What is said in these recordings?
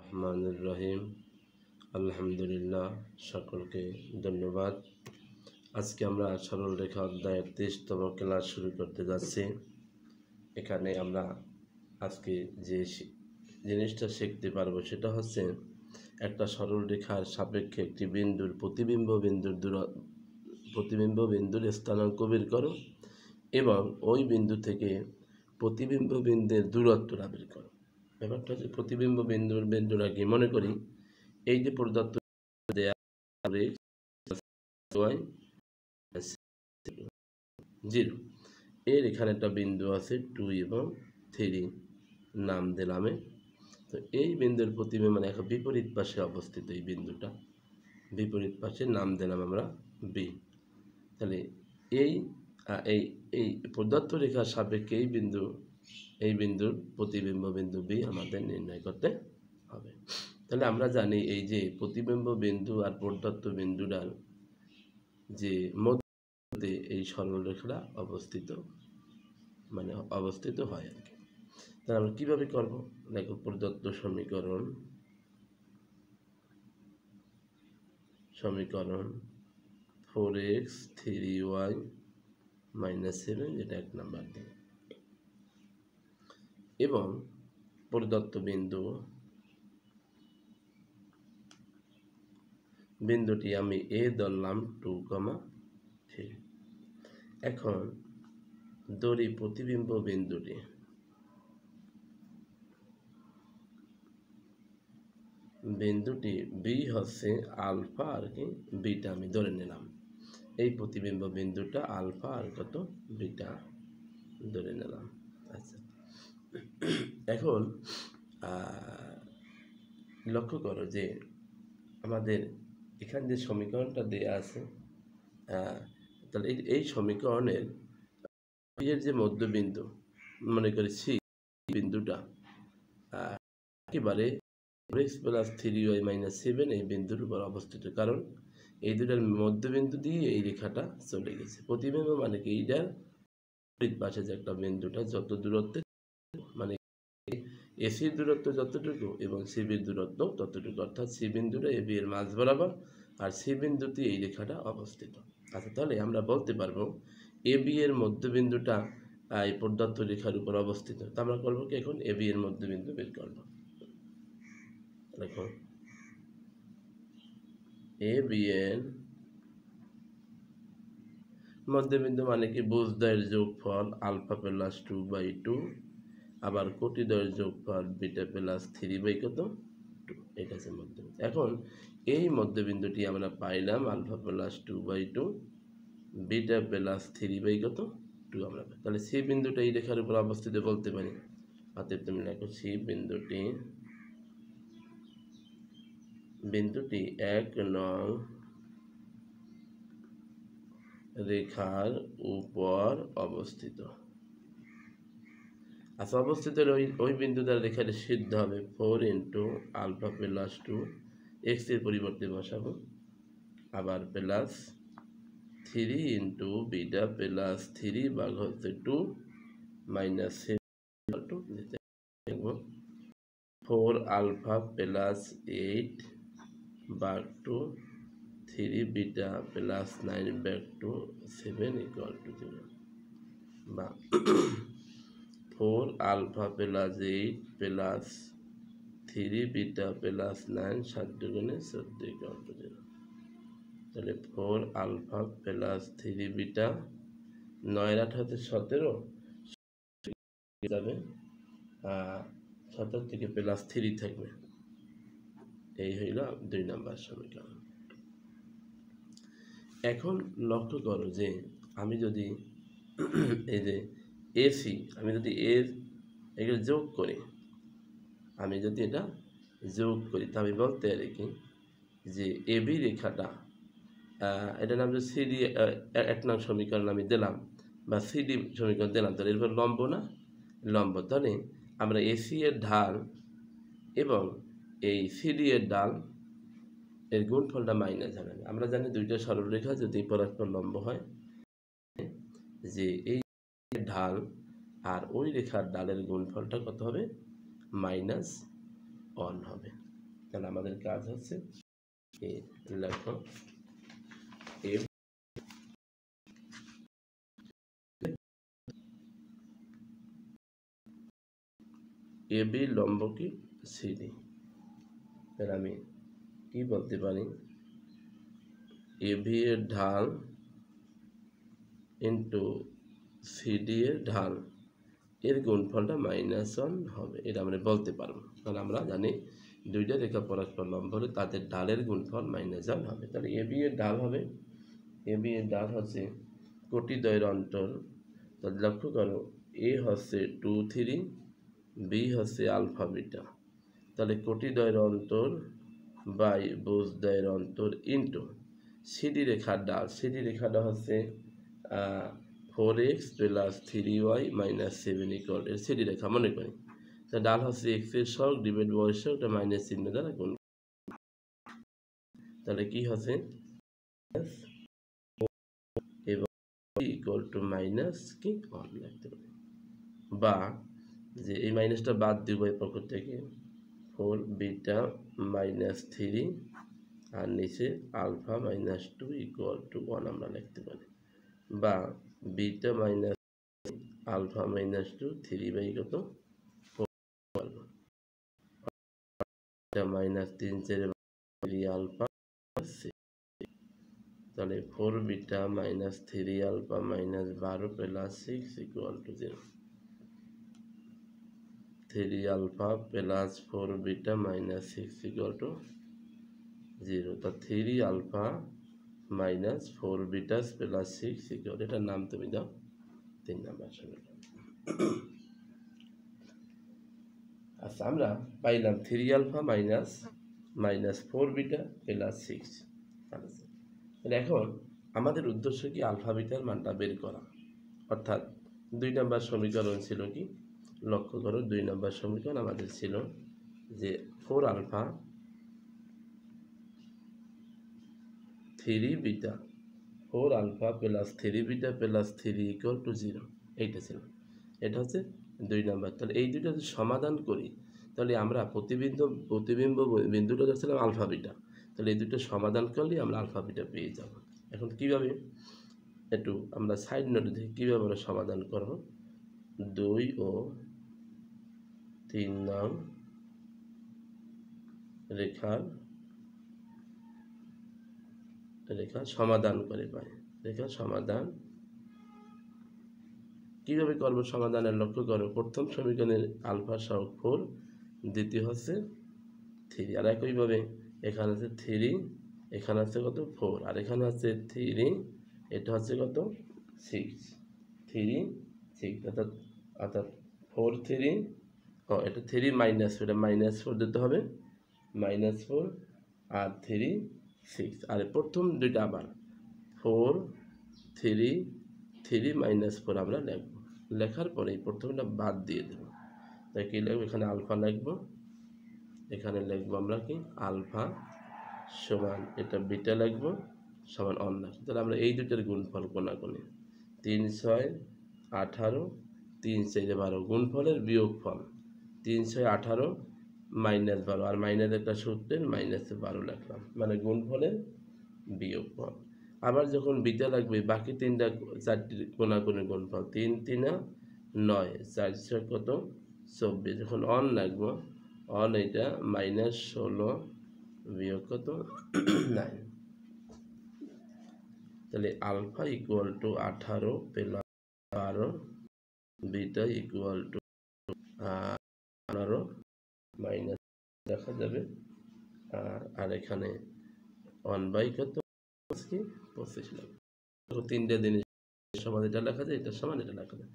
রহমানির রহিম। আলহামদুলিল্লাহ, সকলকে ধন্যবাদ। আজকে আমরা সরল রেখা অধ্যায়ের 23তম ক্লাস শুরু করতে যাচ্ছি। এখানে আমরা আজকে যে জিনিসটা শিখতে পারবো সেটা হচ্ছে একটা সরল রেখার সাপেক্ষে একটি বিন্দুর প্রতিবিম্ব বিন্দুর স্থানাঙ্ক বের করো এবং ওই বিন্দু থেকে প্রতিবিম্ব বিন্দুর দূরত্বটা বের করো। ব্যাপারটা হচ্ছে প্রতিবিম্ব বিন্দুটা কি মনে করি এই যে প্রদত্ত দেয়া জিরো এর এখানে একটা বিন্দু আছে 2 এবং 3 নাম দিলাম। তো এই বিন্দুর প্রতিবিম্ব মানে এখন বিপরীত পাশে অবস্থিত এই বিন্দুটা, বিপরীত পাশে নাম দিলাম আমরা বি। তাহলে এই এই এই প্রদত্ত রেখার সাপেক্ষে এই বিন্দুর প্রতিবিম্ব বিন্দু বি আমাদের নির্ণয় করতে হবে। তাহলে আমরা জানি এই যে প্রতিবিম্ব বিন্দু আর প্রদত্ত বিন্দুটার যে মধ্যে এই সরলরেখাটা অবস্থিত হয় আর কি। তাহলে আমরা কিভাবে করব? দেখো, প্রদত্ত সমীকরণ 4x 3y - 7 যেটা 1 নাম্বার দিই, এবং প্রদত্ত বিন্দুটি আমি এ ধরলাম 2, 3। এখন ধরি প্রতিবিম্ব বিন্দুটি বি হচ্ছে আলফা আর কি বিটা আমি ধরে নিলাম। এই প্রতিবিম্ব বিন্দুটা আলফা আর কত বিটা ধরে নিলাম। আচ্ছা, এখন লক্ষ্য করো যে আমাদের এখানে যে সমীকরণটা দেয়া আছে, তাহলে এই সমীকরণের এর যে মধ্যবিন্দু মনে করি সি বিন্দুটা একেবারে x + 3y - 7 এই বিন্দুর উপর অবস্থিত, কারণ এই দুটার মধ্যবিন্দু দিয়ে এই রেখাটা চলে গেছে। প্রতিবিম্ব মানে কি এইটার বিপরীত পাশে যে একটা বিন্দুটা যত দূরত্বে, মানে এসির দূরত্ব যতটুকু এবং সিবির দূরত্ব ততটুকু, অর্থাৎ সি বিন্দুটা এ বি এর মাঝ বরাবর আর সি বিন্দুতে এই রেখাটা অবস্থিত। আচ্ছা, তাহলে আমরা বলতে পারবো এ বি এর মধ্যবিন্দুটা এই প্রদত্ত রেখার উপর অবস্থিত। তা আমরা করবো কি, এখন এ বি এর মধ্যবিন্দু বের করবো। দেখো, এ বি এর মধ্যবিন্দু মানে কি বুজদ্বয়ের যোগফল আলফা প্লাস 2/2, আবার কোটিদ্বয়ের যোগফল বিটা প্লাস 3/2, এটা হচ্ছে মধ্যবিন্দু। এখন এই মধ্যবিন্দুটি আমরা পাইলাম আলফা প্লাস 2/2 বিটা প্লাস 3/2 আমরা পাই। তাহলে সি বিন্দুটা এই রেখার উপর অবস্থিত বলতে পারি। অতএব তুমি লেখো সি বিন্দুটি 1 নং রেখার উপর অবস্থিত। আচ্ছা, অবস্থিত ওই বিন্দু দ্বারা রেখাটি সিদ্ধ হবে 4 × আলফা প্লাস 2, এক্স এর পরিবর্তে বসাবো, আবার প্লাস 3 × বিটা প্লাস 3 ভাগ হচ্ছে 2 - 4 আলফা প্লাস 8 ভাগ 2 3 বিটা প্লাস 9/2 7 = 0, বা 4 alpha plus 8 plus 3 beta plus 9 7 × 14 = 0। তাহলে 4 আলফা প্লাস 3 বিটা 9 8 হচ্ছে 17 যাবে, 17 থেকে প্লাস 3 থাকবে। এই হইল 2 নম্বর সমীকরণ। এখন লক্ষ্য করো যে আমি যদি এই যে এসি আমি যদি এগুলো যোগ করি, তা আমি বলতে পারি কি যে এবি রেখাটা, এটা নাম যে সিডি 1 নং সমীকরণ আমি দিলাম বা সিডি সমীকরণ দিলাম, তাহলে এরপর লম্ব না লম্ব। তাহলে আমরা এসি এর ঢাল এবং এই সিডি এর ঢাল এর গুণফলটা মাইনাস জানাবে। আমরা জানি দুইটা সরলরেখা যদি পরস্পর লম্ব হয়, যে এই ঢাল আর ওই রেখার ঢালের গুণফলটা কত হবে? -1 হবে। তাহলে আমাদের কাজ হচ্ছে লেখো এ বি লম্ব কি সিডি। তাহলে আমি কি বলতে পারি, এ বি এর ঢাল ইন্টু সিডি এর ঢাল এর গুণফলটা -1 হবে, এটা আমরা বলতে পারবো। কারণ আমরা জানি দুইটা রেখা পরস্পর লম্ব হলে তাদের ঢালের গুণফল -1 হবে। তাহলে এ বি এর ঢাল হবে, এ বি এর ঢাল হচ্ছে কোটিদ্বয়ের অন্তর। তাহলে লক্ষ্য করো, এ হচ্ছে 2 3, বি হচ্ছে আলফা বিটা। তাহলে কোটিদ্বয়ের অন্তর বাই বুজদ্বয়ের অন্তর ইন্টু সিডি রেখার ঢাল। সিডি রেখাটা হচ্ছে 4x + 3y - 7 = এর সিডি রেখা মনে করি। তা ঢাল হচ্ছে x এর সহগ ডিভাইড y এর সহগ, এটা মাইনাস চিহ্ন দ্বারা গুণ। তাহলে কি হচ্ছে এবং ইকুয়াল টু মাইনাস কি 1 লিখতে পারি, বা যে এই মাইনাসটা বাদ দিব এই পক্ষ থেকে 4 বিটা -3 আর নিচে আলফা -2 = 1 আমরা লিখতে পারি, বা বিটা মাইনাস আলফা -2 3 বাই কত 4 -3 4 3 আলফা 6। তাহলে 4 beta -3 alpha -12 + 6 = 0। 3 alpha plus 4 beta -6 = 0। তা 3 আলফা মাইনাস 4 বিটা প্লাস 6 = এটার নাম তুমি দাও 3 নাম্বার সমীকরণ। আচ্ছা, আমরা পাইলাম 3 আলফা মাইনাস 4 বিটা প্লাস 6। তাহলে এখন আমাদের উদ্দেশ্য কি আলফা বিটার মানটা বের করা, অর্থাৎ 2 নাম্বার সমীকরণ ছিল কি, লক্ষ্য করো 2 নাম্বার সমীকরণ আমাদের ছিল যে 4 alpha 3 beta 4 alpha plus 3 beta plus 3 = 0, এইটা ছিল। এটা হচ্ছে 2 নাম্বার। তাহলে এই দুটো যদি সমাধান করি তাহলে আমরা প্রতিবিম্ব বিন্দুটা ধরছিলাম আলফা বিটা, তাহলে এই দুটো সমাধান করলে আমরা আলফা বিটা পেয়ে যাব। এখন কিভাবে, একটু আমরা সাইড নোটে দেখি কীভাবে আমরা সমাধান করব। 2 ও 3 নং রেখার সমাধান করে পাই। রেখার সমাধান কিভাবে করব সমাধানের, লক্ষ্য করো প্রথম সমীকরণের আলফা সহগ 4, দ্বিতীয় হচ্ছে 3, আর একইভাবে এখানে আছে 3, এখানে আছে কত 4, আর এখানে আছে 3, এটা হচ্ছে কত 6, 3 6, অর্থাৎ 4 3, এটা 3 মাইনাস, এটা -4 দিতে হবে, -4 আর 3 6, আর প্রথম দুইটা আবার 4 3 3 -4 আমরা লিখব। লেখার পরে এই প্রথমটা বাদ দিয়ে দেব। তাই কি লিখব, এখানে আলফা লিখব, এখানে লিখব আমরা কি আলফা সমান এটা বিটা লিখব সমান 1 লিখব। তাহলে আমরা এই দুটোর গুণফল কোনাকুনি 3 6 18 3 4 12, গুণফলের বিয়োগফল 3 6 18 -12, আর মাইনাস একটা সূত্রের -12 লিখলাম, মানে গুণফলের বিয়োগফল। আবার যখন বিটা লাগবে বাকি তিনটা 4টি কোনাকুনি গুণফল 3 3 9 4 6 কত 24, যখন অন লাগবো অন এটা -16 বিয়োগ কত 9। তাহলে alpha equal to 18 plus 12, beta equal to 15 minus দেখা যাবে, আর এখানে 1 কত 25 লাগবে। তিনটে জিনিস সমান এটা লেখা যায়, এটা সমান এটা লেখা যায়।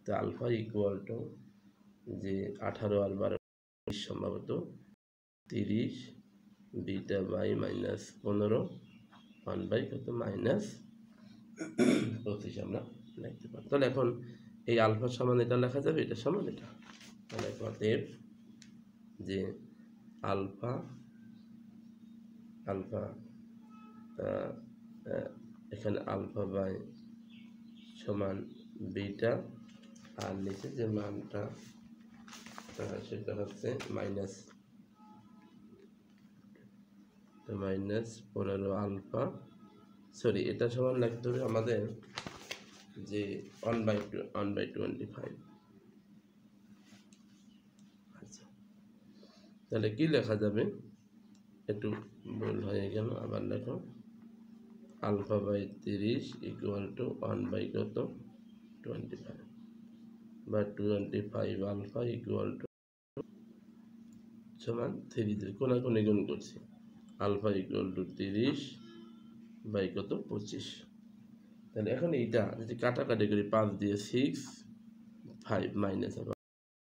তো আলফা ইকুয়াল টু যে 18 আর 12 সম্ভবত 30, বিটা বাই -15, 1 কত -25 আমরা লিখতে পারি। তাহলে এখন এই আলফা সমান এটা লেখা যাবে, এটা সমান এটা। তাহলে অতএব যে আলফা এখানে আলফা বাই সমান বিটা, আর নিচে যে মানটা সেটা হচ্ছে তো মাইনাস 15 আলফা, সরি এটা সমান লিখতে হবে আমাদের যে 1/25। আচ্ছা, তাহলে কি লেখা যাবে? একটু ভুল হয়ে গেল, আবার লেখো। আলফা বাই 30 ইকুয়াল টু 1/25 বা 25 আলফা ইকুয়াল টু সমান 3 কোনাকুনি গুণ করছি। Alpha equal to 30 by 25। তাহলে এখন এইটা যদি কাটাকাটি করি 5 দিয়ে 6 5 মাইনাস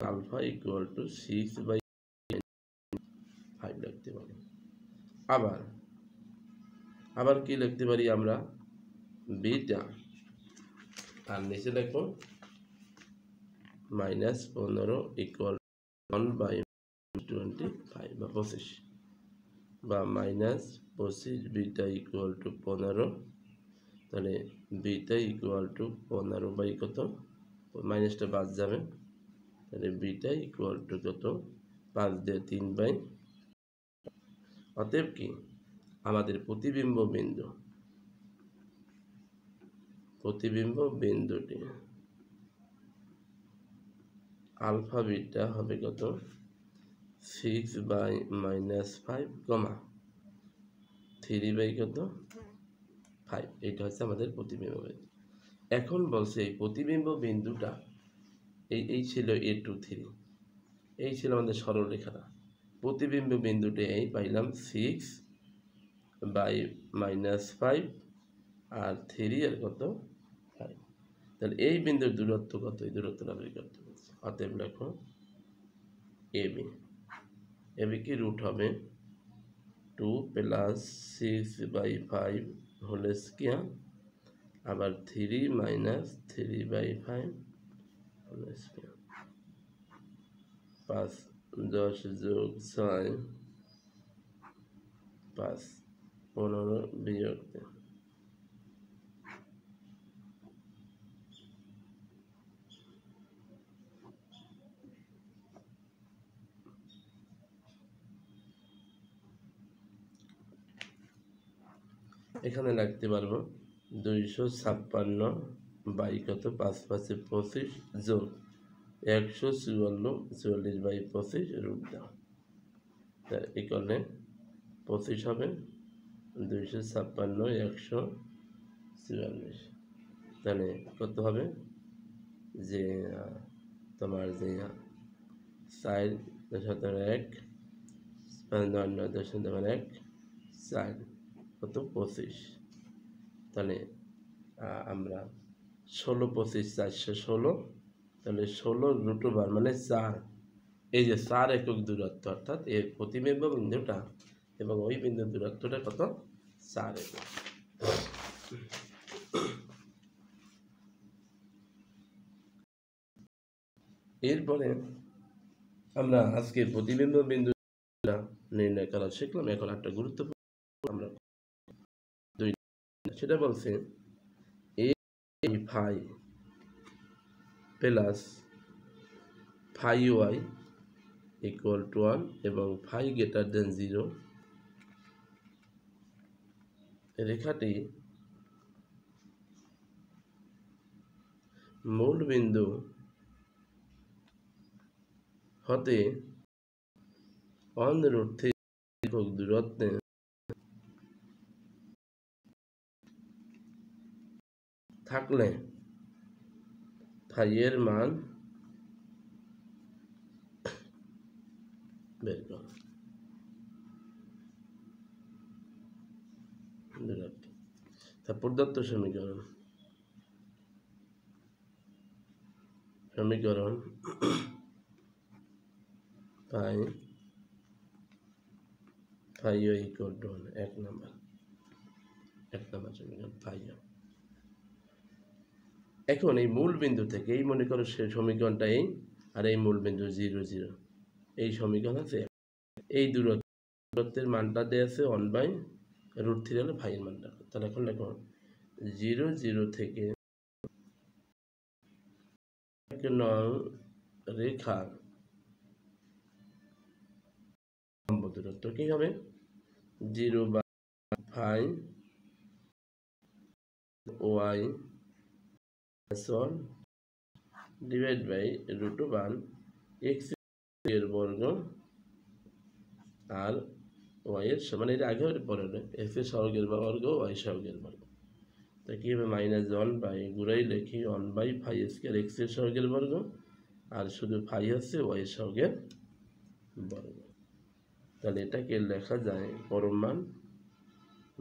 আলফা ইকুয়াল টু 6/5 লিখতে পারি। আবার কি লিখতে পারি আমরা? বিটা, আর নিচে দেখো -15 ইকুয়াল 1/25 বা 25, বা -25 বিটা ইকুয়াল টু 15। তাহলে বিটা ইকুয়াল টু 15 বাই কত, মাইনাসটা বাদ যাবে। তাহলে বিটা ইকুয়াল টু কত, 5 দিয়ে 3/। অতএব কি আমাদের প্রতিবিম্ব বিন্দুটি আলফা বিটা হবে কত, 6/-5, 3 কত 5। এটা হচ্ছে আমাদের প্রতিবিম্ব বিন্দু। এখন বলছে এই প্রতিবিম্ব বিন্দুটা এই ছিল A2 3, এই ছিল আমাদের সরলরেখাটা। প্রতিবিম্ব বিন্দুটি এই পাইলাম 6/-5 আর 3 আর কত 5। তাহলে এই বিন্দুর দূরত্ব কত? এই দূরত্বটা বের করতে বলছে। অতএব লেখো এবি কি রুট হবে 2 + 6/5 হোল স্কয়ার, আবার 3 - 3/5 হোল স্কয়ার, 5 10 যোগ 6 5 15 বিয়োগ 3। এখানে লিখতে পারবো 256 বাই কত, 5 5 25 যোগ 154 44/25 রুট দাও। এই করলে 25 হবে, 256 144। তাহলে কত হবে যে তোমার যে 4.1 5.9.1 4 কত 25। তাহলে আমরা 16 25 416, তাহলে 16 √, মানে 4। এই যে 4 একক দূরত্ব, অর্থাৎ এর প্রতিবিম্ব বিন্দুটা এবং ওই বিন্দুর দূরত্বটা কত, 4 একক। এরপরে আমরা আজকে প্রতিবিম্ব বিন্দু নির্ণয় করা শিখলাম। এখন একটা গুরুত্বপূর্ণ আমরা সেটা বলছে a phi plus phi y equal to 1 এবং phi গ্রেটার দেন 0 রেখাটি মূল বিন্দু হতে 1√3 একক দূরত্বে থাকলে phi এর মান বের করো। তা প্রদত্ত সমীকরণ phi ইকুয়াল টু 1, 1 নাম্বার সমীকরণ phi। এখন এই মূল বিন্দু থেকে এই মনে করো সে সমীকরণটা এই, আর এই মূল বিন্দু 0 0, এই সমীকরণ আছে। এই দূরত্বের মানটা দেওয়া আছে 1/√3 হলে phi এর মানটা। তাহলে এখন দেখো 0 0 থেকে 1 নং রেখার লম্ব দূরত্ব কি হবে 0/5 y + 1 ডিভাইড বাই √1 x এর বর্গ আর y এর সমান। এটা আগে পরে x এর সহগের বর্গ y সহগের বর্গ। তাই কি হবে -1 গুড়াই লিখি 1/5² x এর সহগের বর্গ আর শুধু ফাই হচ্ছে y এর সহগের বর্গ। তাহলে এটাকে লেখা যায় পরম মান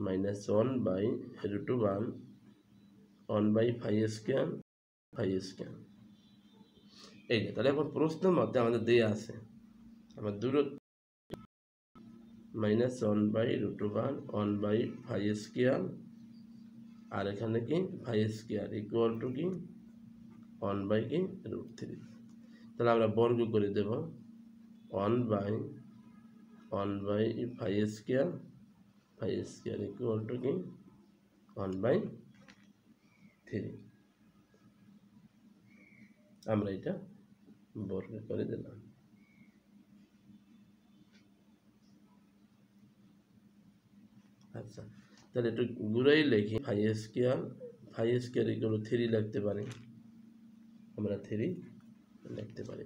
-1/√1 1/5²। এই যে তাহলে এখন প্রশ্নের মধ্যে আমাদের দেয়া আছে আমার দূরত্ব -1/√1 1/5² আর এখানে কি 5² ইকুয়াল টু কি 1/√3। তাহলে আমরা বর্গ করে দেব 1/5² ইকুয়াল টু কি 1/3। আমরা এটা বর্গ করে দিলাম। আচ্ছা তাহলে একটু ঘুরাই লিখি 5² ইকুয়াল 3 লিখতে পারি, আমরা 3 লিখতে পারি।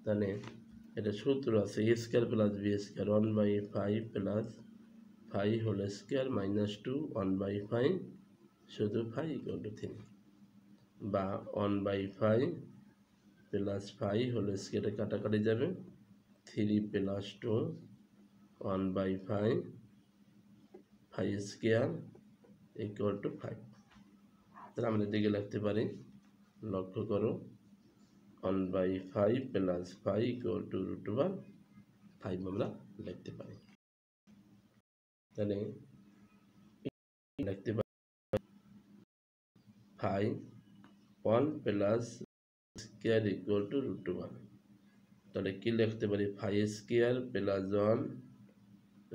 তাহলে এটা সূত্র আছে a² + b² 1/5 + 5 হোল স্কয়ার -2 1/5 শুধু 5 ইকুয়াল টু 3 বা 1/5 + 5 হোল স্কয়ারে কাটাকাটি যাবে 3 + 2 1/5 5² ইকুয়াল টু 5। তাহলে আমরা এদিকে লিখতে পারি, লক্ষ্য করো 1/5 + 5 ইকুয়াল টু √5 আমরা লিখতে পারি। তাহলে লিখতে পারি 1 + স্কয়ার ইকুয়াল টু √1। তাহলে কি লিখতে পারি 5² + 1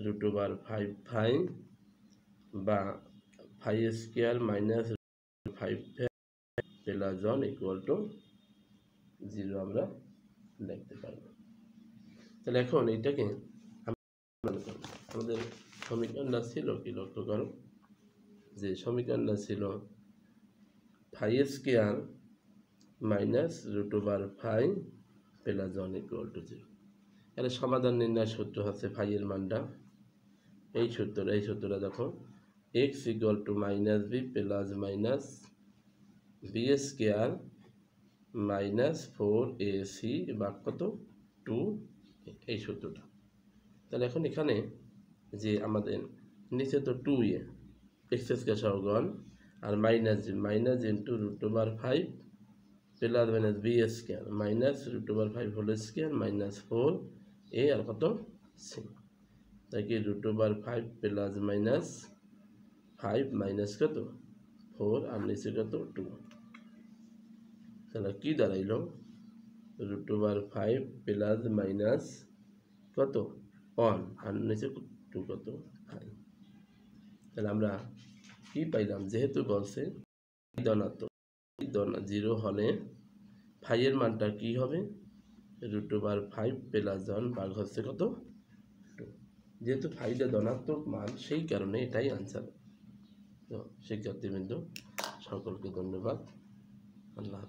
√5 বা 5² - 5 + 1 ইকুয়াল টু 0 আমরা লিখতে পারবো। তাহলে এখন এটাকে আমাদের সমীকরণটা ছিল কি, লক্ষ্য করো যে সমীকরণটা ছিল 5² - √5 + 1 ইকুয়াল টু 0। এর সমাধান নির্ণয় সূত্র হচ্ছে ফাই এর মানটা এই সূত্রটা দেখো x equal to -b plus minus b² -4ac বা কত 2 এই সূত্রটা। তাহলে এখন এখানে যে আমাদের নিচে তো 2a x² সহগণ আর minus into √5 plus minus b² -√5 whole square -4a আর কত c। তাই কি √5 প্লাস মাইনাস 5 মাইনাস কত 4 আর নিচে কত 2। তাহলে কি দাঁড়াইল √5 প্লাস মাইনাস কত 1 আর নিচে 2 কত 5। তাহলে আমরা কি পাইলাম, যেহেতু বলছে ধনাত্মক 0 হলে ফাই এর মানটা কি হবে √5 প্লাস 1 ভাগ হচ্ছে কত 2। যেহেতু ফাইটা ধনাত্মক মান সেই কারণে এটাই আনসার। তো শিক্ষার্থীবৃন্দ সকলকে ধন্যবাদ। আল্লাহ।